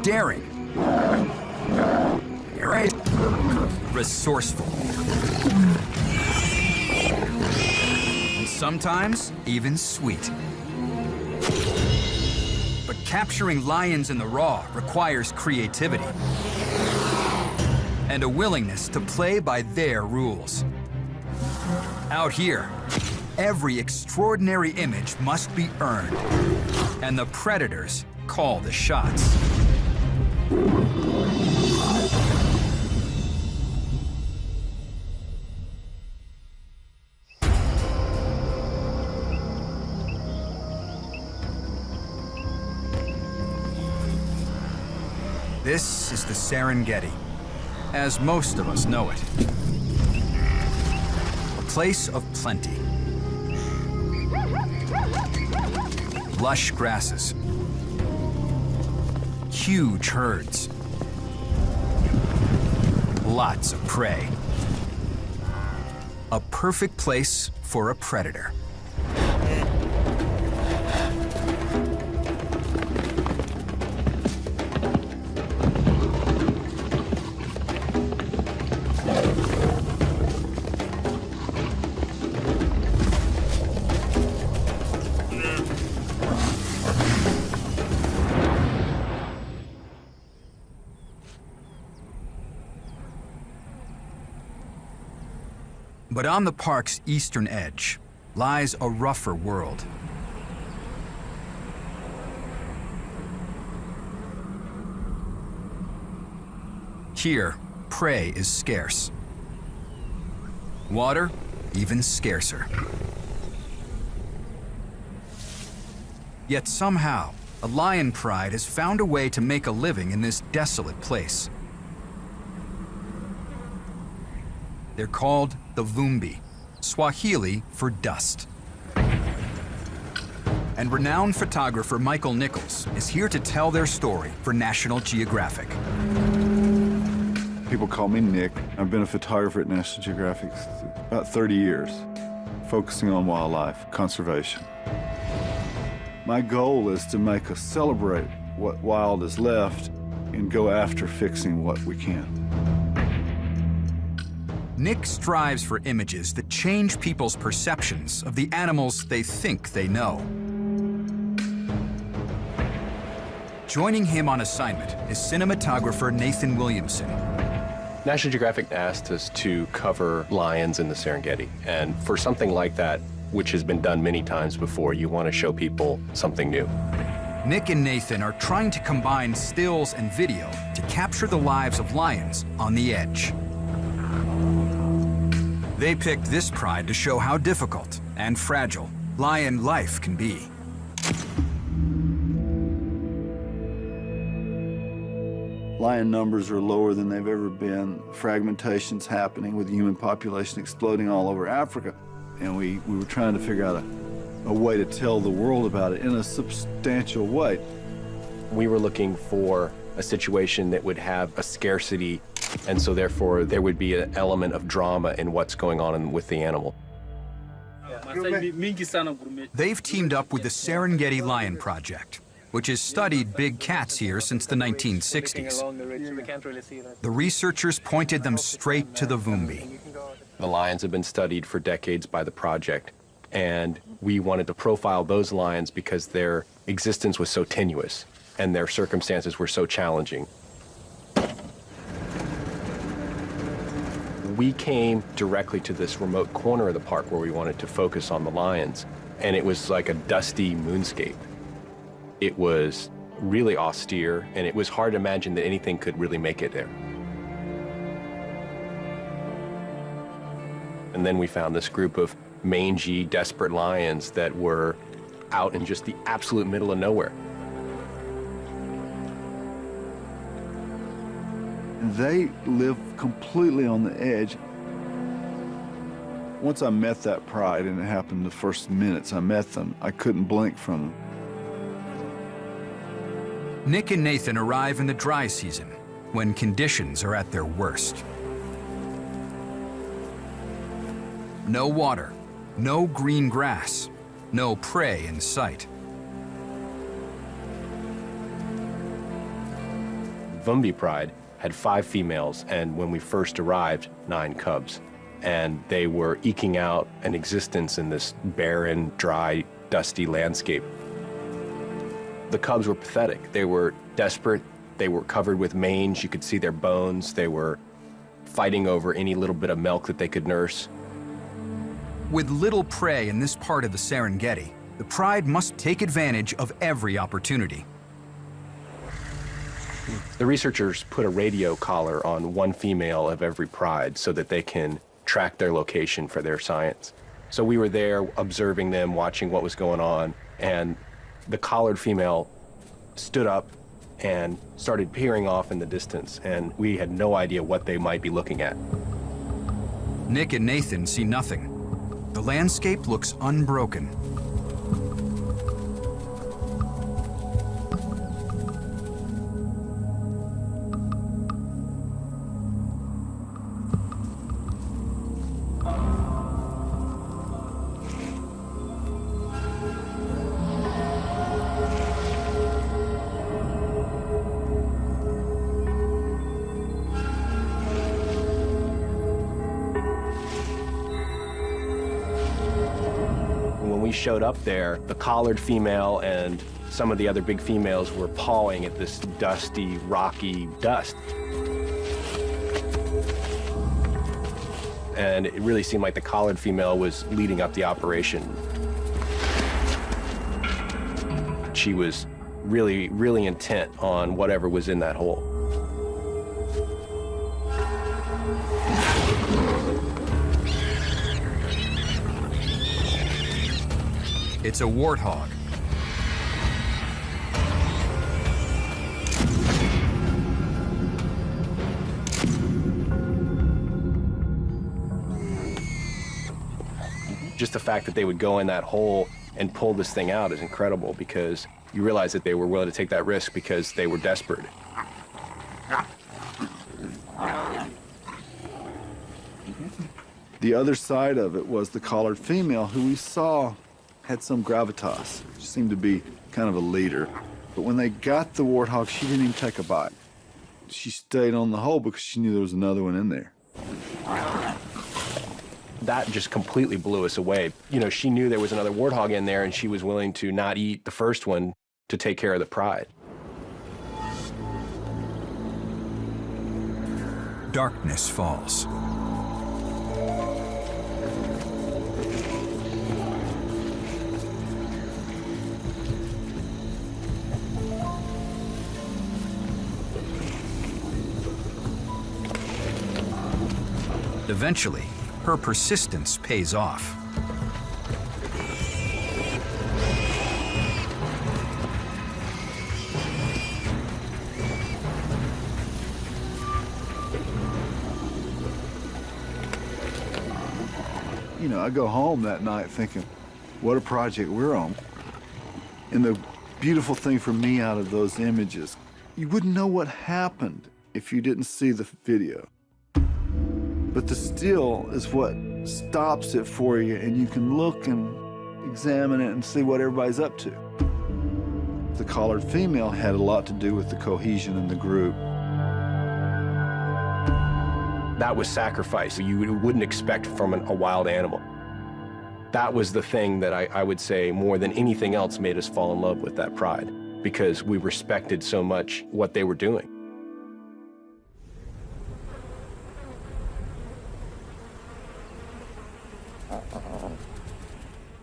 daring, resourceful, and sometimes even sweet. But capturing lions in the raw requires creativity and a willingness to play by their rules. Out here, every extraordinary image must be earned, and the predators call the shots. This is the Serengeti, as most of us know it. A place of plenty. Lush grasses, huge herds, lots of prey. A perfect place for a predator. But on the park's eastern edge lies a rougher world. Here, prey is scarce. Water, even scarcer. Yet somehow, a lion pride has found a way to make a living in this desolate place. They're called the Vumbi, Swahili for dust. And renowned photographer Michael Nichols is here to tell their story for National Geographic. People call me Nick. I've been a photographer at National Geographic about 30 years, focusing on wildlife conservation. My goal is to make us celebrate what wild is left and go after fixing what we can. Nick strives for images that change people's perceptions of the animals they think they know. Joining him on assignment is cinematographer Nathan Williamson. National Geographic asked us to cover lions in the Serengeti, and for something like that, which has been done many times before, you want to show people something new. Nick and Nathan are trying to combine stills and video to capture the lives of lions on the edge. They picked this pride to show how difficult and fragile lion life can be. Lion numbers are lower than they've ever been. Fragmentation's happening with the human population exploding all over Africa. And we were trying to figure out a way to tell the world about it in a substantial way. We were looking for a situation that would have a scarcity, and so therefore there would be an element of drama in what's going on with the animal. They've teamed up with the Serengeti Lion Project, which has studied big cats here since the 1960s. The researchers pointed them straight to the Vumbi. The lions have been studied for decades by the project, and we wanted to profile those lions because their existence was so tenuous and their circumstances were so challenging. We came directly to this remote corner of the park where we wanted to focus on the lions, and it was like a dusty moonscape. It was really austere, and it was hard to imagine that anything could really make it there. And then we found this group of mangy, desperate lions that were out in just the absolute middle of nowhere. They live completely on the edge. Once I met that pride, and it happened the first minutes I met them, I couldn't blink from them. Nick and Nathan arrive in the dry season, when conditions are at their worst. No water, no green grass, no prey in sight. Vumbi pride had 5 females, and when we first arrived, 9 cubs. And they were eking out an existence in this barren, dry, dusty landscape. The cubs were pathetic. They were desperate. They were covered with mange. You could see their bones. They were fighting over any little bit of milk that they could nurse. With little prey in this part of the Serengeti, the pride must take advantage of every opportunity. The researchers put a radio collar on one female of every pride so that they can track their location for their science. So we were there observing them, watching what was going on, and the collared female stood up and started peering off in the distance, and we had no idea what they might be looking at. Nick and Nathan see nothing. The landscape looks unbroken. When we showed up there, the collared female and some of the other big females were pawing at this dusty, rocky dust. And it really seemed like the collared female was leading up the operation. She was really, really intent on whatever was in that hole. It's a warthog. Just the fact that they would go in that hole and pull this thing out is incredible, because you realize that they were willing to take that risk because they were desperate. The other side of it was the collared female, who we saw had some gravitas. She seemed to be kind of a leader. But when they got the warthog, she didn't even take a bite. She stayed on the hole because she knew there was another one in there. That just completely blew us away. You know, she knew there was another warthog in there, and she was willing to not eat the first one to take care of the pride. Darkness falls. Eventually, her persistence pays off. You know, I go home that night thinking, what a project we're on. And the beautiful thing for me out of those images, you wouldn't know what happened if you didn't see the video. But the still is what stops it for you, and you can look and examine it and see what everybody's up to. The collared female had a lot to do with the cohesion in the group. That was sacrifice you wouldn't expect from a wild animal. That was the thing that I would say more than anything else made us fall in love with that pride, because we respected so much what they were doing.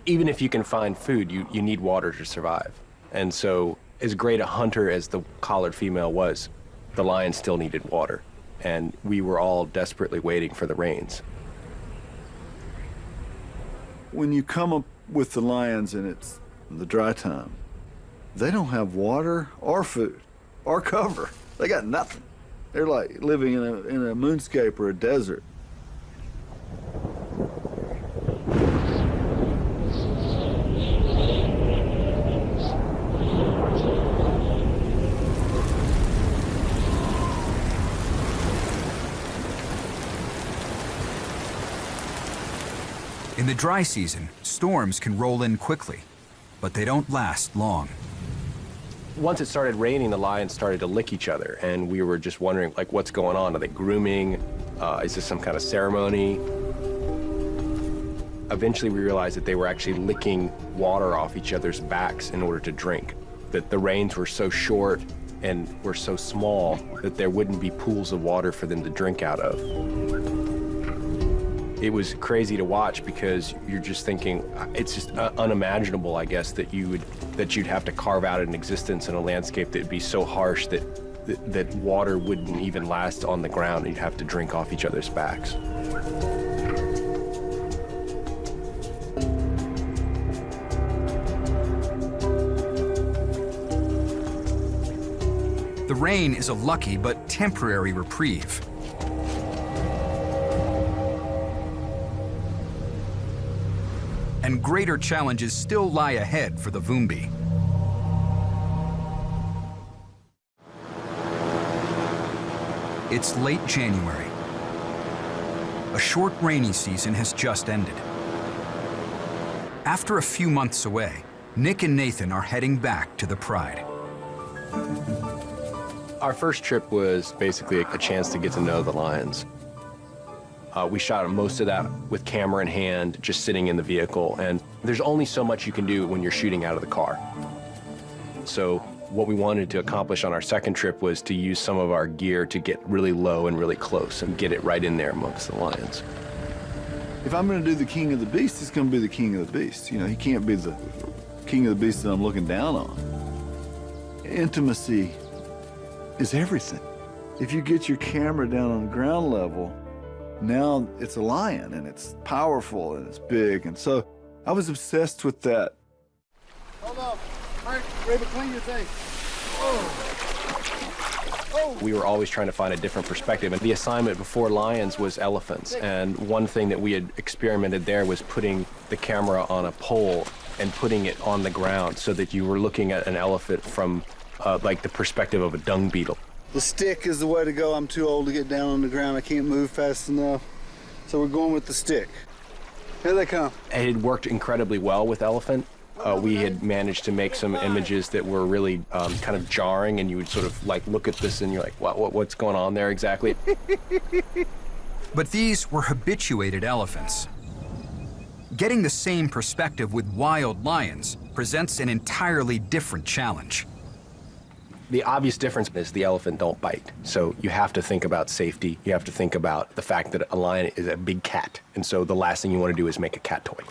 Even if you can find food, you need water to survive. And so, as great a hunter as the collared female was, the lion still needed water. And we were all desperately waiting for the rains. When you come up with the lions and it's the dry time, they don't have water or food or cover. They got nothing. They're like living in a moonscape or a desert. In the dry season, storms can roll in quickly, but they don't last long. Once it started raining, the lions started to lick each other, and we were just wondering, like, what's going on? Are they grooming? Is this some kind of ceremony? Eventually, we realized that they were actually licking water off each other's backs in order to drink. That the rains were so short and were so small that there wouldn't be pools of water for them to drink out of. It was crazy to watch because you're just thinking, it's just unimaginable, I guess, that you'd have to carve out an existence in a landscape that would be so harsh that water wouldn't even last on the ground. You'd have to drink off each other's backs. The rain is a lucky but temporary reprieve. And greater challenges still lie ahead for the Vumbi. It's late January. A short rainy season has just ended. After a few months away, Nick and Nathan are heading back to the Pride. Our first trip was basically a chance to get to know the lions. We shot most of that with camera in hand, just sitting in the vehicle, and there's only so much you can do when you're shooting out of the car. So what we wanted to accomplish on our second trip was to use some of our gear to get really low and really close and get it right in there amongst the lions. If I'm going to do the king of the beast, he's going to be the king of the beast. You know, he can't be the king of the beast that I'm looking down on. Intimacy is everything. If you get your camera down on the ground level, now it's a lion, and it's powerful, and it's big, and so I was obsessed with that. Hold up. All right, Raven, clean your thing. Oh. We were always trying to find a different perspective, and the assignment before lions was elephants, and one thing that we had experimented there was putting the camera on a pole and putting it on the ground so that you were looking at an elephant from like the perspective of a dung beetle. The stick is the way to go. I'm too old to get down on the ground. I can't move fast enough. So we're going with the stick. Here they come. It had worked incredibly well with elephant. We had managed to make some images that were really kind of jarring, and you would sort of like look at this and you're like, what's going on there exactly? But these were habituated elephants. Getting the same perspective with wild lions presents an entirely different challenge. The obvious difference is the elephant don't bite. So you have to think about safety. You have to think about the fact that a lion is a big cat. And so the last thing you want to do is make a cat toy.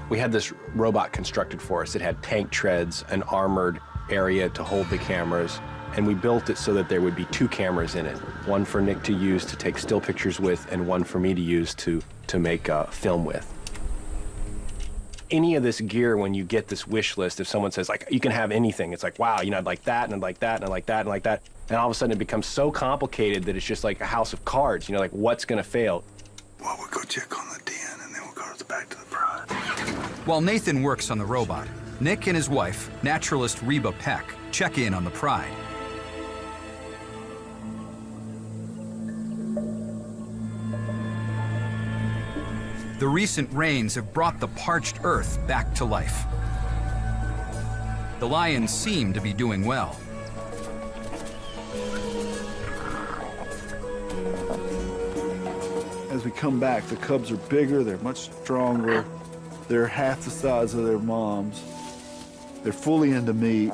We had this robot constructed for us. It had tank treads, an armored area to hold the cameras, and we built it so that there would be two cameras in it. One for Nick to use to take still pictures with, and one for me to use to make film with. Any of this gear, when you get this wish list, if someone says, like, you can have anything, it's like, wow, you know, I'd like that, and I'd like that, and I'd like that, and I'd like that. And all of a sudden it becomes so complicated that it's just like a house of cards, you know, like, what's gonna fail? Well, we'll go check on the den, and then we'll go back to the Pride. While Nathan works on the robot, Nick and his wife, naturalist Reba Peck, check in on the Pride. The recent rains have brought the parched earth back to life. The lions seem to be doing well. As we come back, the cubs are bigger, they're much stronger, they're half the size of their moms, they're fully into meat,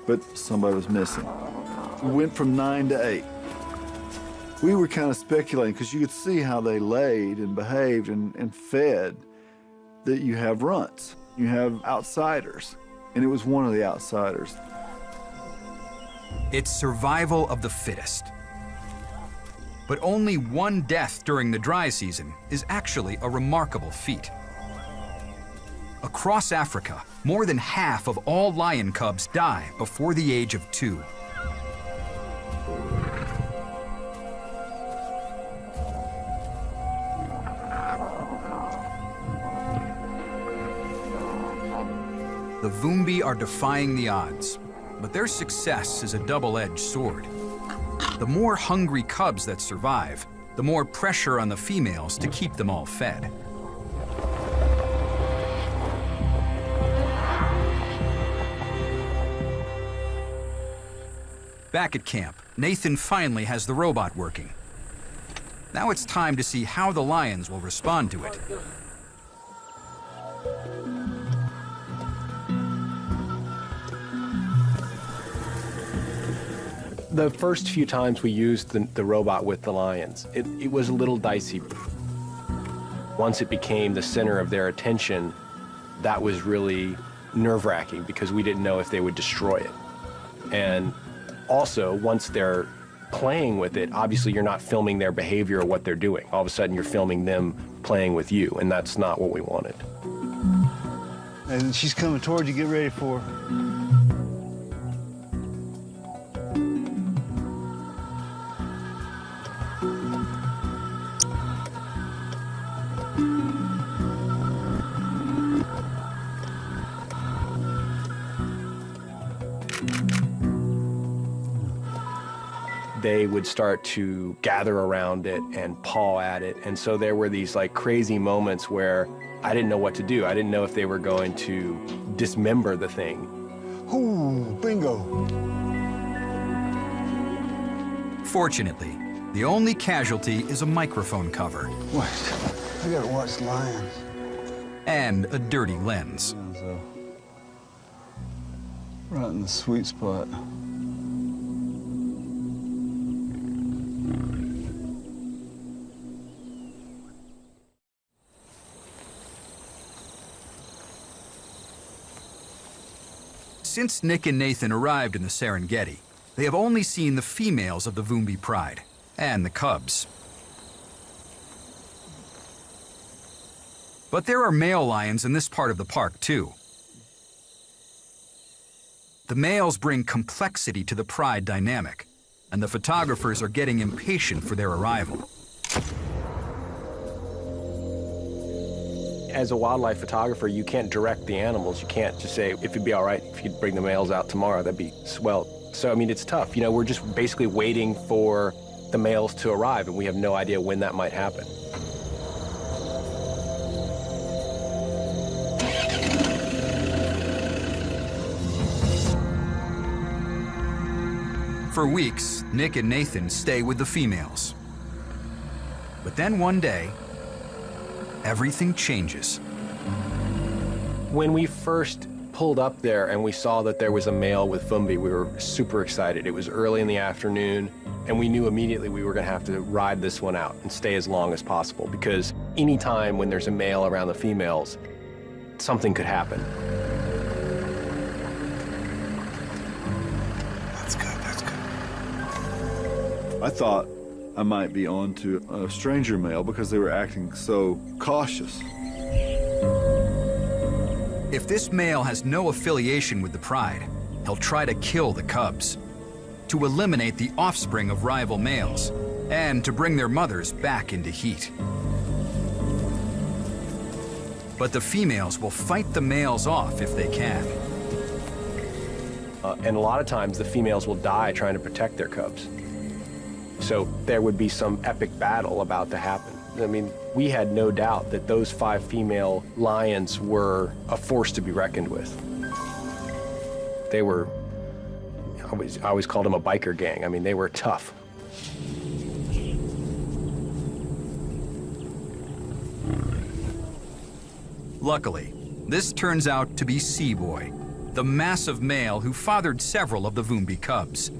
but somebody was missing. We went from 9 to 8. We were kind of speculating, because you could see how they laid and behaved and fed, that you have runts, you have outsiders, and it was one of the outsiders. It's survival of the fittest. But only one death during the dry season is actually a remarkable feat. Across Africa, more than half of all lion cubs die before the age of 2. The Vumbi are defying the odds, but their success is a double-edged sword. The more hungry cubs that survive, the more pressure on the females to keep them all fed. Back at camp, Nathan finally has the robot working. Now it's time to see how the lions will respond to it. The first few times we used the robot with the lions, it was a little dicey. Once it became the center of their attention, that was really nerve-wracking because we didn't know if they would destroy it. And also, once they're playing with it, obviously you're not filming their behavior or what they're doing. All of a sudden you're filming them playing with you, and that's not what we wanted. And she's coming toward you, get ready for her. They would start to gather around it and paw at it. And so there were these like crazy moments where I didn't know what to do. I didn't know if they were going to dismember the thing. Ooh, bingo. Fortunately, the only casualty is a microphone cover Wait, I gotta watch lions. and a dirty lens. So, right in the sweet spot. Since Nick and Nathan arrived in the Serengeti, they have only seen the females of the Vumbi pride and the cubs. But there are male lions in this part of the park too. The males bring complexity to the pride dynamic, and the photographers are getting impatient for their arrival. As a wildlife photographer, you can't direct the animals. You can't just say, if it'd be all right if you'd bring the males out tomorrow, that'd be swell. So, I mean, it's tough. You know, we're just basically waiting for the males to arrive, and we have no idea when that might happen. For weeks, Nick and Nathan stay with the females. But then one day, everything changes. When we first pulled up there and we saw that there was a male with Vumbi, we were super excited. It was early in the afternoon, and we knew immediately we were going to have to ride this one out and stay as long as possible, because anytime when there's a male around the females, something could happen. That's good, that's good. I thought I might be on to a stranger male because they were acting so cautious. If this male has no affiliation with the pride, he'll try to kill the cubs, to eliminate the offspring of rival males, and to bring their mothers back into heat. But the females will fight the males off if they can. And a lot of times the females will die trying to protect their cubs. So there would be some epic battle about to happen. I mean, we had no doubt that those 5 female lions were a force to be reckoned with. They were, I always called them a biker gang. I mean, they were tough. Luckily, this turns out to be Seaboy, the massive male who fathered several of the Vumbi cubs.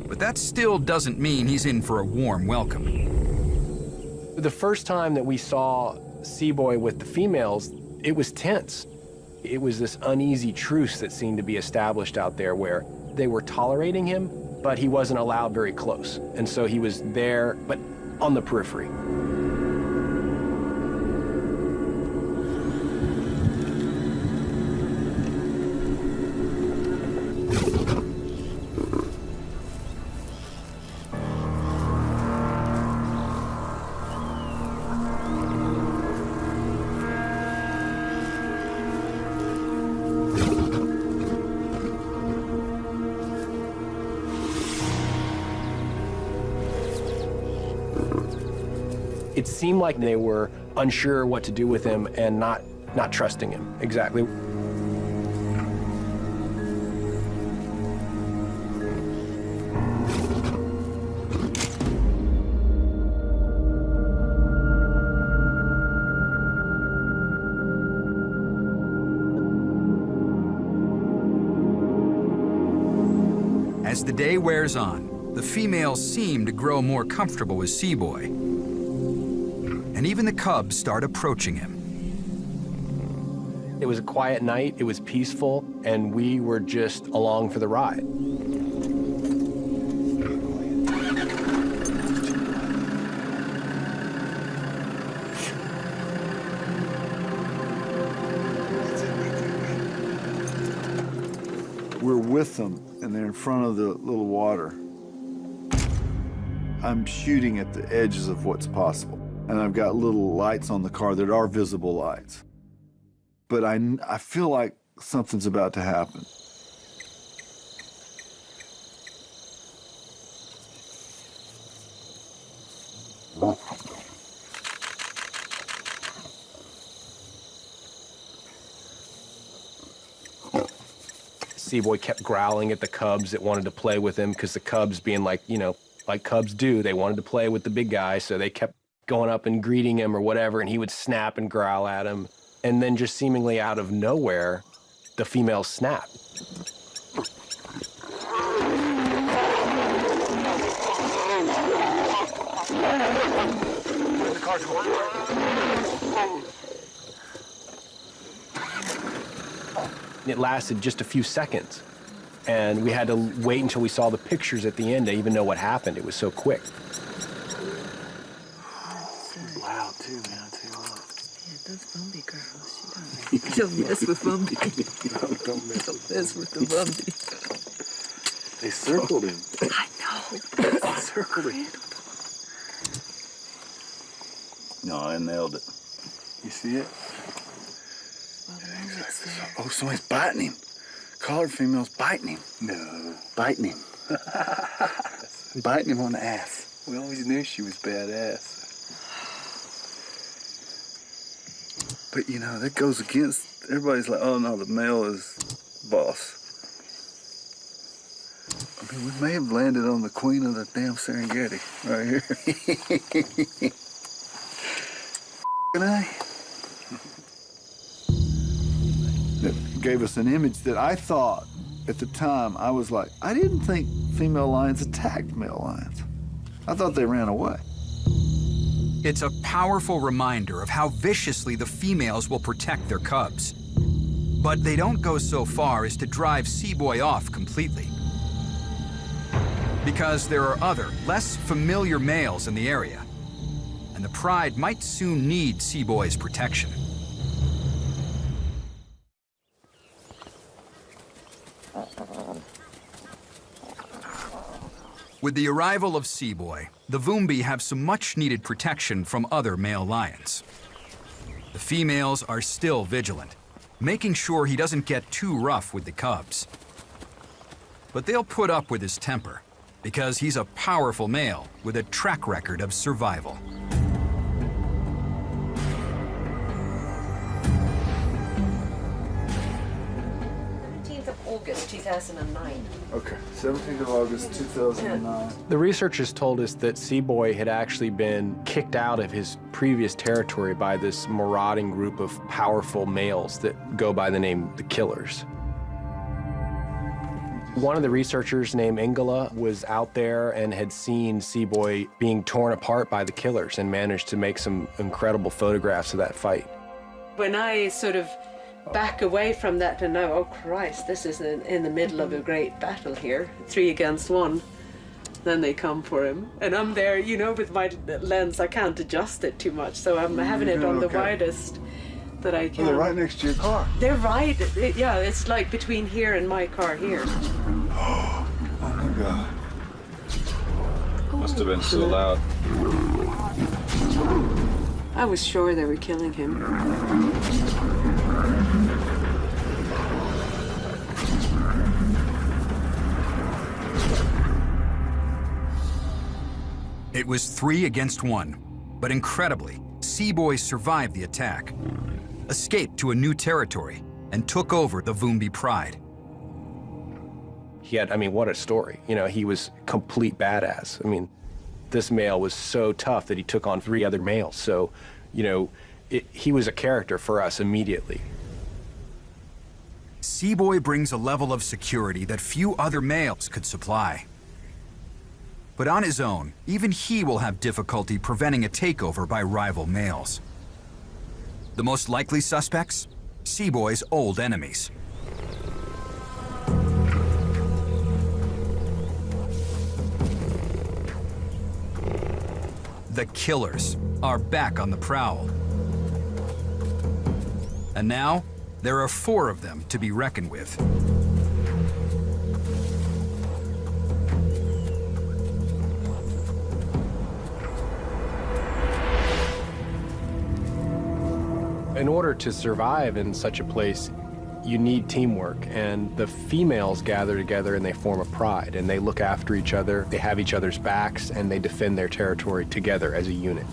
But that still doesn't mean he's in for a warm welcome. The first time that we saw Seaboy with the females, it was tense. It was this uneasy truce that seemed to be established out there where they were tolerating him, but he wasn't allowed very close. And so he was there, but on the periphery. It seemed like they were unsure what to do with him and not trusting him, exactly. As the day wears on, the females seem to grow more comfortable with Seaboy. And even the cubs start approaching him. It was a quiet night, it was peaceful, and we were just along for the ride. We're with them, and they're in front of the little water. I'm shooting at the edges of what's possible. And I've got little lights on the car that are visible lights. But I feel like something's about to happen. Seaboy kept growling at the cubs that wanted to play with him, because the cubs, being like, you know, like cubs do, they wanted to play with the big guy, so they kept going up and greeting him or whatever, and he would snap and growl at him. And then just seemingly out of nowhere, the females snap. It lasted just a few seconds, and we had to wait until we saw the pictures at the end to even know what happened. It was so quick. Loud too, man, I tell you what. Yeah, those Bumby girls, she don't mess with Bumby. Don't mess with the Bumby. They circled him. I know. They circled him. No, I nailed it. You see it? Oh, somebody's biting him. Collared female's biting him. No. Biting him. Biting him on the ass. We always knew she was badass. But, you know, that goes against... Everybody's like, oh, no, the male is boss. I mean, we may have landed on the queen of the damn Serengeti right here. That gave us an image that I thought, at the time, I was like, I didn't think female lions attacked male lions. I thought they ran away. It's a powerful reminder of how viciously the females will protect their cubs. But they don't go so far as to drive Seaboy off completely. Because there are other, less familiar males in the area, and the pride might soon need Seaboy's protection. With the arrival of Seaboy, the Vumbi have some much-needed protection from other male lions. The females are still vigilant, making sure he doesn't get too rough with the cubs. But they'll put up with his temper, because he's a powerful male with a track record of survival. August 2009. Okay, 17th of August, 2009. The researchers told us that Seaboy had actually been kicked out of his previous territory by this marauding group of powerful males that go by the name the Killers. One of the researchers named Ingela was out there and had seen Seaboy being torn apart by the Killers and managed to make some incredible photographs of that fight. When I sort of back away from that to know, oh Christ, this is in the middle of a great battle here, 3 against 1. Then they come for him. And I'm there, you know, with my lens, I can't adjust it too much, so I'm having it on the widest that I can. Oh, they're right next to your car. They're right, yeah, it's like between here and my car here. Oh my God. Must have been so loud. I was sure they were killing him. It was 3 against 1. But incredibly, Seaboy survived the attack, escaped to a new territory, and took over the Vumbi pride. He had, I mean, what a story. You know, he was complete badass. I mean, this male was so tough that he took on 3 other males. So, you know, he was a character for us immediately. Seaboy brings a level of security that few other males could supply. But on his own, even he will have difficulty preventing a takeover by rival males. The most likely suspects? Seaboy's old enemies. The killers are back on the prowl. And now, there are 4 of them to be reckoned with. In order to survive in such a place, you need teamwork, and the females gather together and they form a pride, and they look after each other, they have each other's backs, and they defend their territory together as a unit.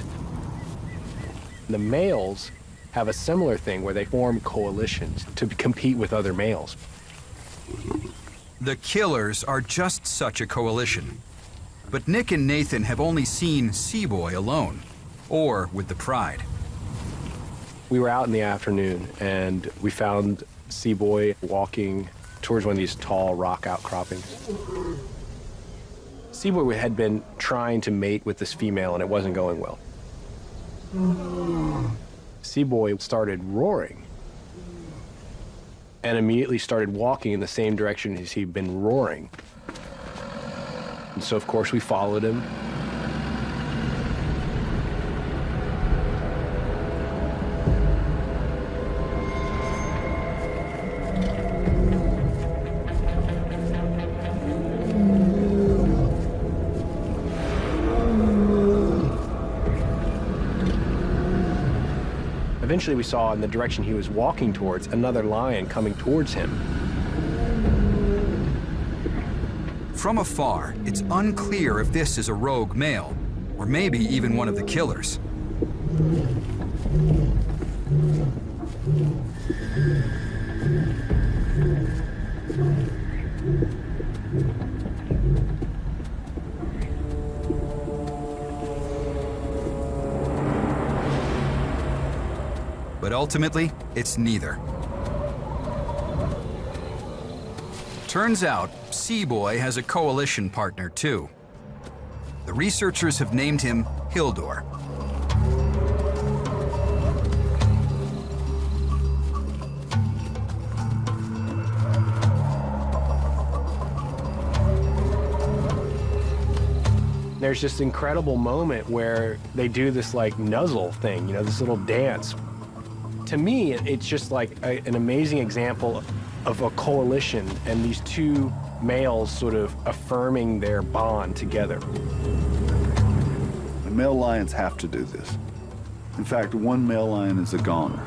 The males have a similar thing where they form coalitions to compete with other males. The killers are just such a coalition. But Nick and Nathan have only seen Seaboy alone, or with the pride. We were out in the afternoon, and we found Seaboy walking towards one of these tall rock outcroppings. Seaboy had been trying to mate with this female, and it wasn't going well. Seaboy started roaring and immediately started walking in the same direction as he'd been roaring. And so, of course, we followed him. Eventually, we saw in the direction he was walking towards another lion coming towards him. From afar, it's unclear if this is a rogue male, or maybe even one of the killers. But ultimately, it's neither. Turns out, Seaboy has a coalition partner too. The researchers have named him Hildur. There's this incredible moment where they do this like nuzzle thing, you know, this little dance. To me, it's just like an amazing example of a coalition and these 2 males sort of affirming their bond together. The male lions have to do this. In fact, 1 male lion is a goner.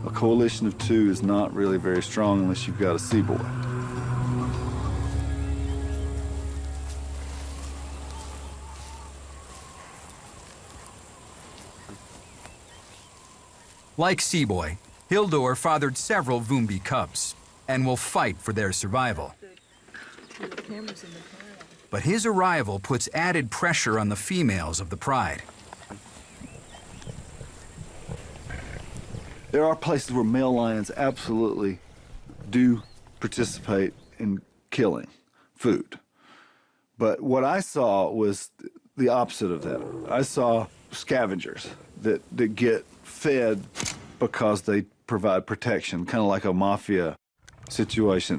A coalition of 2 is not really very strong unless you've got a Seaboy. Like Seaboy, Hildur fathered several Vumbi cubs and will fight for their survival. But his arrival puts added pressure on the females of the pride. There are places where male lions absolutely do participate in killing food. But what I saw was the opposite of that. I saw scavengers that get fed because they provide protection, kind of like a mafia situation.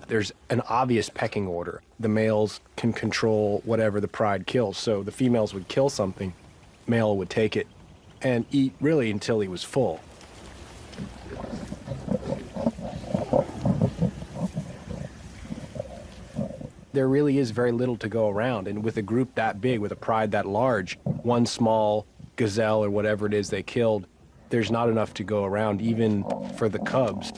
There's an obvious pecking order. The males can control whatever the pride kills, so the females would kill something, male would take it and eat really until he was full. There really is very little to go around, and with a group that big, with a pride that large, 1 small gazelle or whatever it is they killed, there's not enough to go around, even for the cubs.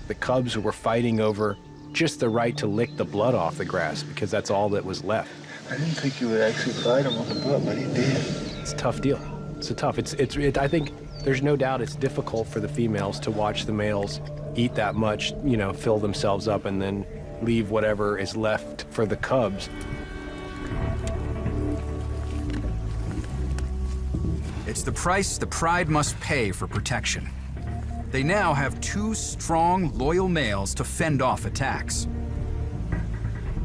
The cubs were fighting over just the right to lick the blood off the grass because that's all that was left. I didn't think you would actually bite him on the butt, but he did. It's a tough deal. It's a tough. I think there's no doubt it's difficult for the females to watch the males eat that much, you know, fill themselves up and then leave whatever is left for the cubs. It's the price the pride must pay for protection. They now have 2 strong, loyal males to fend off attacks.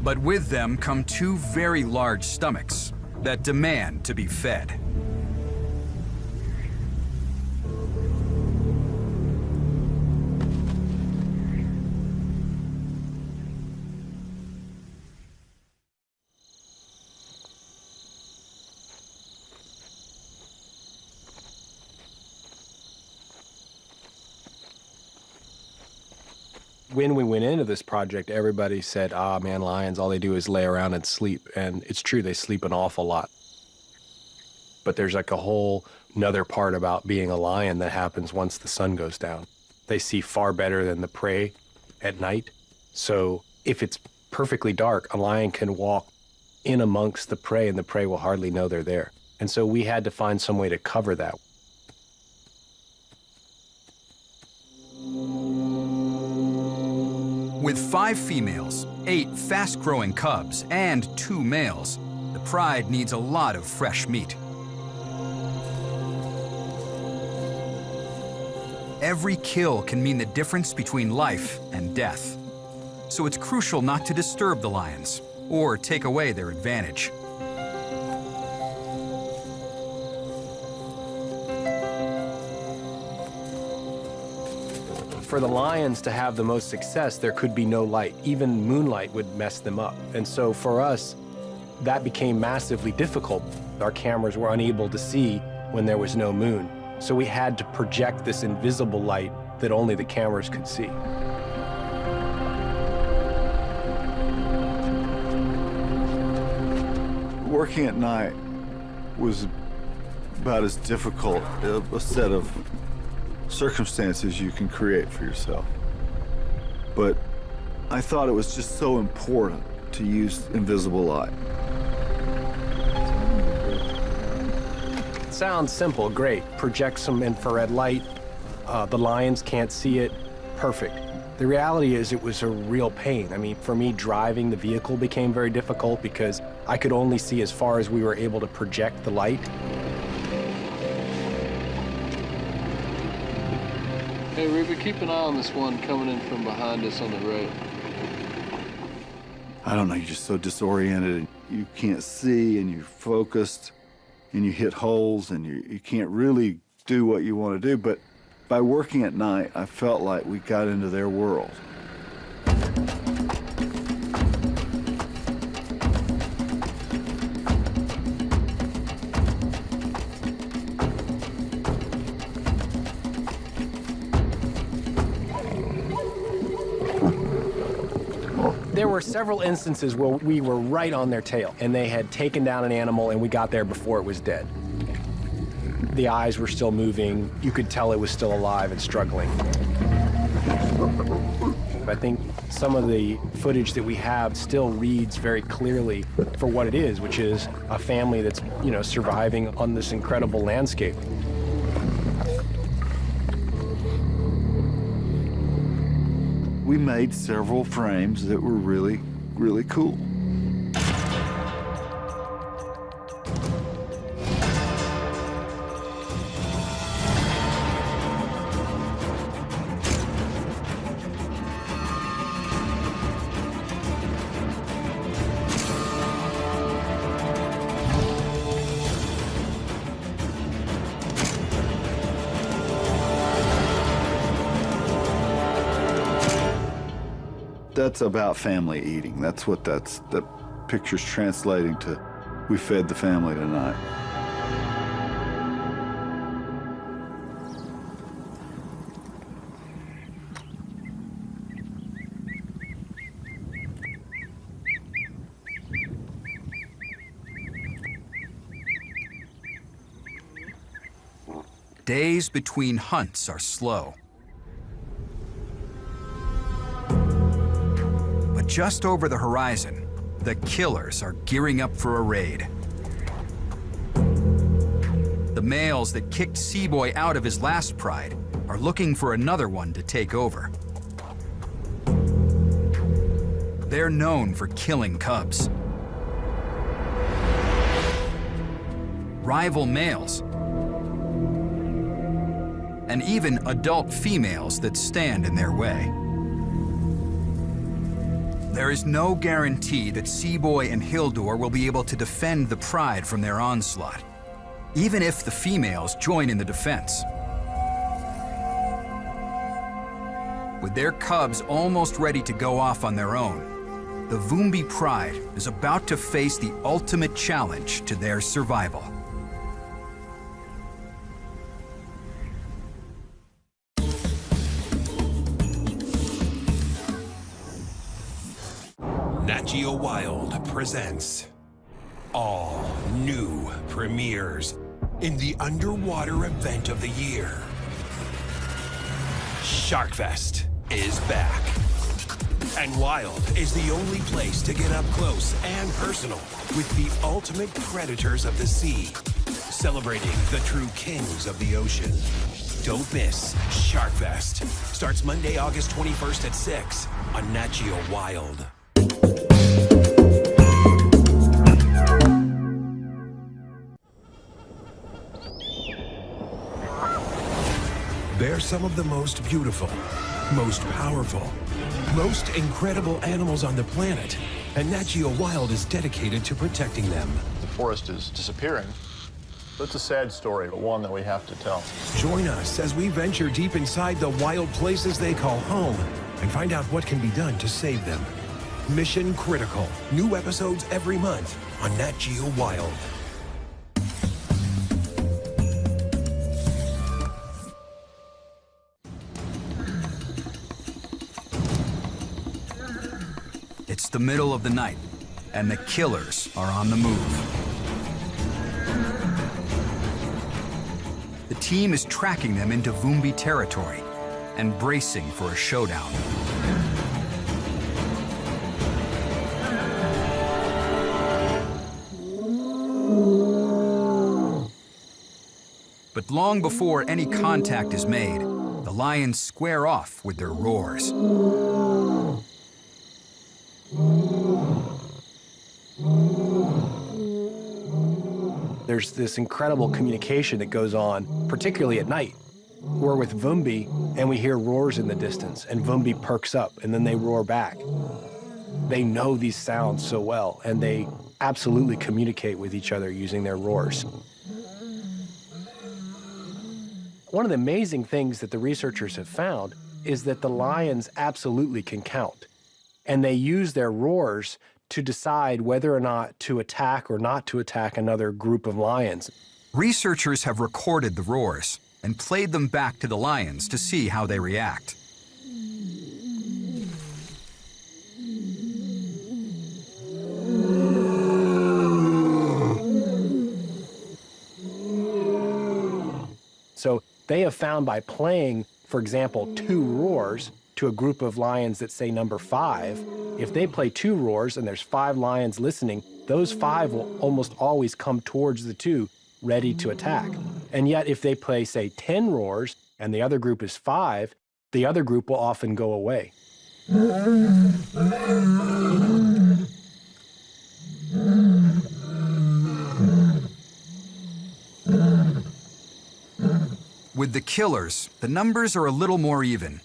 But with them come 2 very large stomachs that demand to be fed. When we went into this project, everybody said, ah, man, lions, all they do is lay around and sleep. And it's true, they sleep an awful lot. But there's like a whole another part about being a lion that happens once the sun goes down. They see far better than the prey at night. So if it's perfectly dark, a lion can walk in amongst the prey and the prey will hardly know they're there. And so we had to find some way to cover that. With 5 females, 8 fast-growing cubs, and 2 males, the pride needs a lot of fresh meat. Every kill can mean the difference between life and death. So it's crucial not to disturb the lions or take away their advantage. For the lions to have the most success, there could be no light. Even moonlight would mess them up. And so for us, that became massively difficult. Our cameras were unable to see when there was no moon. So we had to project this invisible light that only the cameras could see. Working at night was about as difficult a set of circumstances you can create for yourself. But I thought it was just so important to use invisible light. It sounds simple, great. Project some infrared light. The lions can't see it. Perfect. The reality is it was a real pain. I mean, for me, driving the vehicle became very difficult because I could only see as far as we were able to project the light. Hey, Ruby, keep an eye on this one coming in from behind us on the road. I don't know, you're just so disoriented and you can't see and you're focused and you hit holes and you can't really do what you want to do. But by working at night, I felt like we got into their world. There were several instances where we were right on their tail and they had taken down an animal and we got there before it was dead. The eyes were still moving. You could tell it was still alive and struggling. I think some of the footage that we have still reads very clearly for what it is, which is a family that's, you know, surviving on this incredible landscape. We made several frames that were really, really cool. That's about family eating. That's what that picture's translating to. We fed the family tonight. Days between hunts are slow. But just over the horizon, the killers are gearing up for a raid. The males that kicked Seaboy out of his last pride are looking for another one to take over. They're known for killing cubs. Rival males, and even adult females that stand in their way. There is no guarantee that Seaboy and Hildur will be able to defend the pride from their onslaught, even if the females join in the defense. With their cubs almost ready to go off on their own, the Vumbi pride is about to face the ultimate challenge to their survival. Nat Geo Wild presents all new premieres in the underwater event of the year. Sharkfest is back. And Wild is the only place to get up close and personal with the ultimate predators of the sea, celebrating the true kings of the ocean. Don't miss Sharkfest. Starts Monday, August 21st at 6 on Nat Geo Wild. They're some of the most beautiful, most powerful, most incredible animals on the planet, and Nat Geo Wild is dedicated to protecting them. The forest is disappearing. It's a sad story, but one that we have to tell. Join us as we venture deep inside the wild places they call home and find out what can be done to save them. Mission Critical. New episodes every month on Nat Geo Wild. It's the middle of the night, and the killers are on the move. The team is tracking them into Vumbi territory and bracing for a showdown. But long before any contact is made, the lions square off with their roars. There's this incredible communication that goes on, particularly at night. We're with Vumbi, and we hear roars in the distance, and Vumbi perks up, and then they roar back. They know these sounds so well, and they absolutely communicate with each other using their roars. One of the amazing things that the researchers have found is that the lions absolutely can count, and they use their roars to decide whether or not to attack or not to attack another group of lions. Researchers have recorded the roars and played them back to the lions to see how they react. So they have found by playing, for example, 2 roars to a group of lions that say number 5, if they play 2 roars and there's 5 lions listening, those 5 will almost always come towards the 2, ready to attack. And yet if they play, say, 10 roars and the other group is 5, the other group will often go away. With the killers, the numbers are a little more even.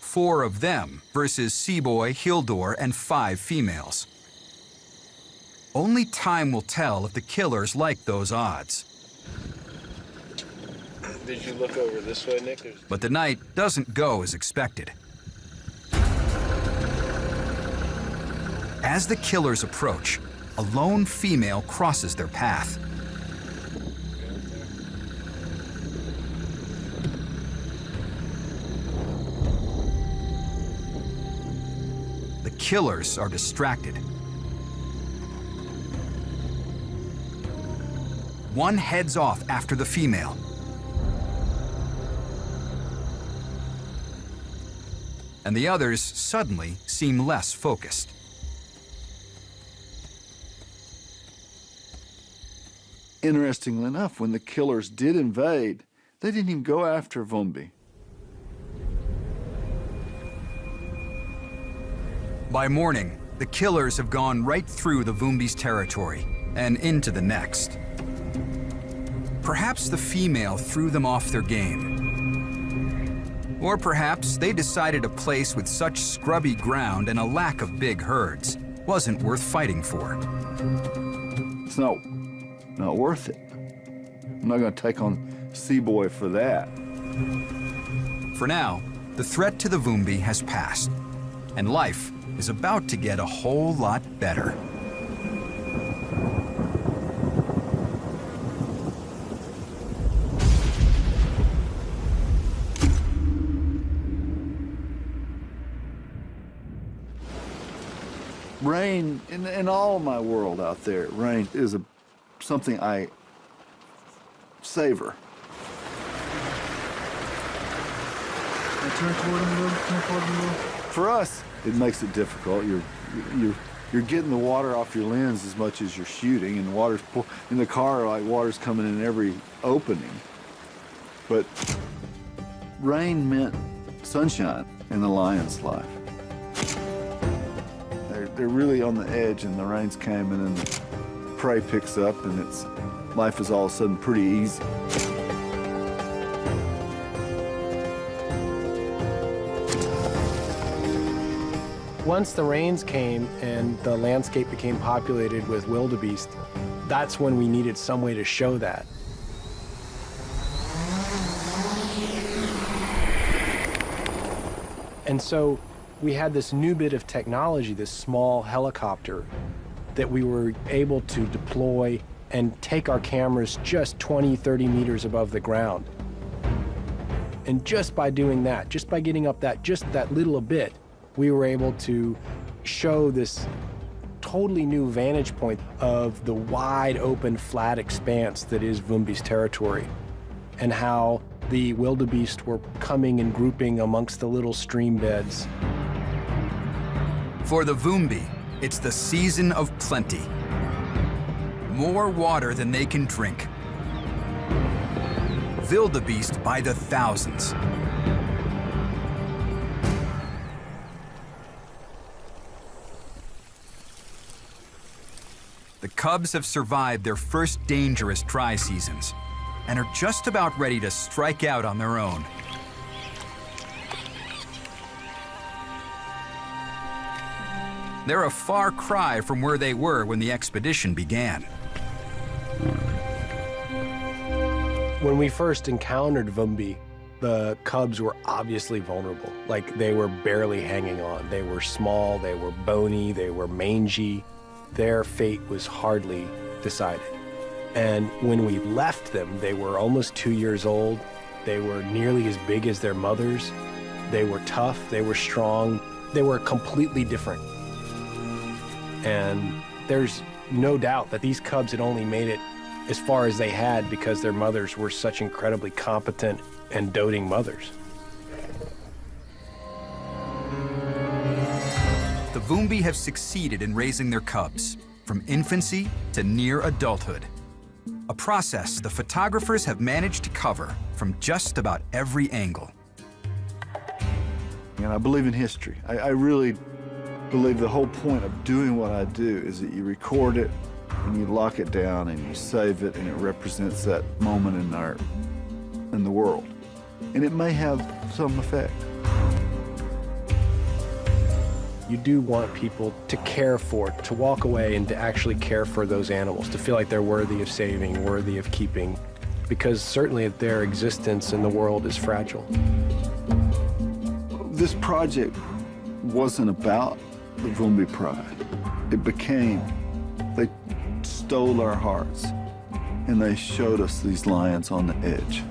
4 of them versus Seaboy, Hildur, and 5 females. Only time will tell if the killers like those odds. Did you look over this way, Nick? But the night doesn't go as expected. As the killers approach, a lone female crosses their path. The killers are distracted. One heads off after the female. and the others suddenly seem less focused. Interestingly enough, when the killers did invade, they didn't even go after Vumbi. By morning, the killers have gone right through the Vumbi's territory and into the next. Perhaps the female threw them off their game. Or perhaps they decided a place with such scrubby ground and a lack of big herds wasn't worth fighting for. It's not worth it. I'm not going to take on Seaboy for that. For now, the threat to the Vumbi has passed, and life is about to get a whole lot better. Rain, in all of my world out there, rain is something I savor. Turn toward him a little, turn toward him a little. For us, it makes it difficult. You're getting the water off your lens as much as you're shooting, and water's in the car, like water's coming in every opening. But rain meant sunshine in the lion's life. They're really on the edge, and the rains came, and then the prey picks up, and life is all of a sudden pretty easy. Once the rains came and the landscape became populated with wildebeest, that's when we needed some way to show that. And so we had this new bit of technology, this small helicopter, that we were able to deploy and take our cameras just 20, 30 meters above the ground. And just by doing that, just by getting up just that little bit, we were able to show this totally new vantage point of the wide open flat expanse that is Vumbi's territory, and how the wildebeest were coming and grouping amongst the little stream beds. For the Vumbi, it's the season of plenty. More water than they can drink. Wildebeest by the thousands. The cubs have survived their first dangerous dry seasons and are just about ready to strike out on their own. They're a far cry from where they were when the expedition began. When we first encountered Vumbi, the cubs were obviously vulnerable. Like, they were barely hanging on. They were small, they were bony, they were mangy. Their fate was hardly decided. And when we left them, they were almost 2 years old. They were nearly as big as their mothers. They were tough, they were strong. They were completely different. And there's no doubt that these cubs had only made it as far as they had because their mothers were such incredibly competent and doting mothers. The Vumbi have succeeded in raising their cubs, from infancy to near adulthood. A process the photographers have managed to cover from just about every angle. And I believe in history. I really believe the whole point of doing what I do is that you record it and you lock it down and you save it, and it represents that moment in the world. And it may have some effect. You do want people to care for, to walk away and to actually care for those animals, to feel like they're worthy of saving, worthy of keeping, because certainly their existence in the world is fragile. This project wasn't about the Vumbi pride. It became, they stole our hearts, and they showed us these lions on the edge.